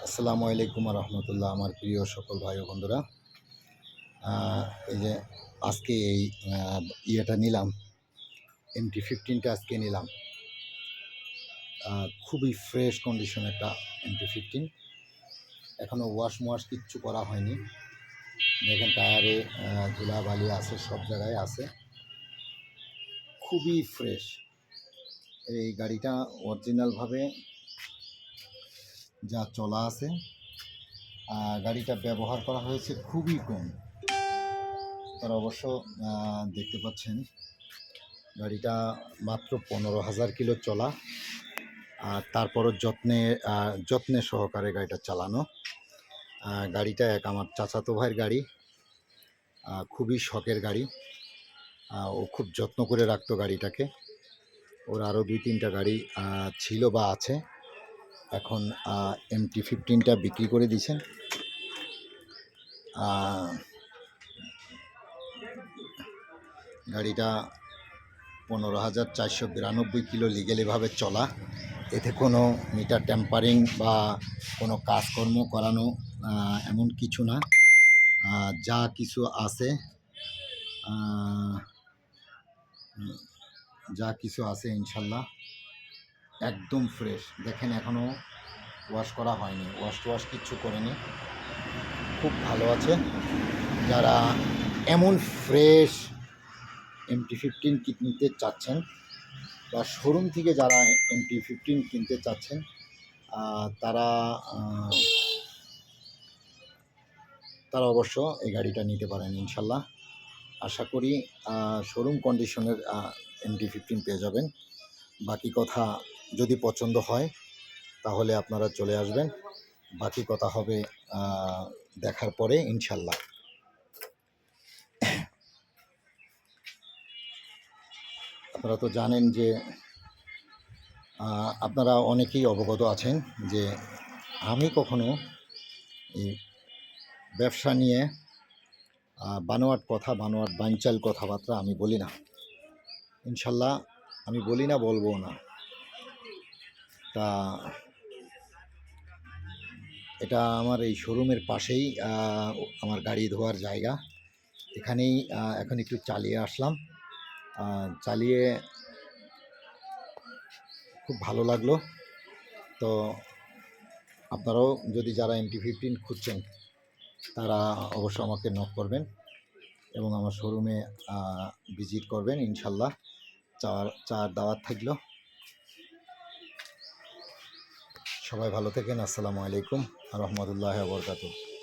আসসালামু আলাইকুম রহমতুল্লাহ। আমার প্রিয় সকল ভাই ও বন্ধুরা, এই যে আজকে এই ইয়েটা নিলাম, MT-15টা আজকে নিলাম। খুবই ফ্রেশ কন্ডিশন একটা MT-15। এখনও ওয়াশ কিচ্ছু করা হয়নি। দেখেন টায়ারে ধুলাবালি আছে, সব জায়গায় আছে, খুবই ফ্রেশ। এই গাড়িটা অরিজিনালভাবে যা চলা আছে, গাড়িটা ব্যবহার করা হয়েছে খুবই কম। তারা অবশ্য দেখতে পাচ্ছেন গাড়িটা মাত্র 15,000 কিলো চলা, আর তারপরও যত্নে সহকারে গাড়িটা চালানো। গাড়িটা আমার চাচাতো ভাইয়ের গাড়ি, খুবই শখের গাড়ি। ও খুব যত্ন করে রাখতো গাড়িটাকে। ওর আরও 2-3টা গাড়ি ছিল বা আছে। এখন MT-15টা বিক্রি করে দিয়েছেন। গাড়িটা 15,492 কিলো লিগেলিভাবে চলা। এতে কোনো মিটার ট্যাম্পারিং বা কোনো কাজকর্ম করানো এমন কিছু না। যা কিছু আছে ইনশাল্লাহ একদম ফ্রেশ। দেখেন এখনও ওয়াশ করা হয়নি, ওয়াশ কিচ্ছু করেনি, খুব ভালো আছে। যারা এমন ফ্রেশ MT-15 কিনতে চাচ্ছেন বা শোরুম থেকে যারা MT-15 কিনতে চাচ্ছেন, তারা অবশ্য এই গাড়িটা নিতে পারেন ইনশাল্লাহ। আশা করি শোরুম কন্ডিশনের MT-15 পেয়ে যাবেন। বাকি কথা যদি পছন্দ হয় তাহলে আপনারা চলে আসবেন, বাকি কথা হবে দেখার পরে ইনশাল্লাহ। আপনারা তো জানেন যে আপনারা অনেকেই অবগত আছেন যে আমি কখনো এই ব্যবসা নিয়ে বানোয়াট বানচাল কথাবার্তা আমি বলি না ইনশাল্লাহ। আমি বলি না, বলবো না। তা এটা আমার এই শোরুমের পাশেই আমার গাড়ি ধোয়ার জায়গা। এখানেই এখন একটু চালিয়ে আসলাম। চালিয়ে খুব ভালো লাগলো। তো আপনারাও যদি যারা MT-15 খুঁজছেন তারা অবশ্য আমাকে নক করবেন এবং আমার শোরুমে ভিজিট করবেন ইনশাল্লাহ। চার দাওয়াত থাকলো। সবাই ভালো থাকেন। আসসালামু আলাইকুম রহমতুল্লাহি ওয়া বারাকাতুহু।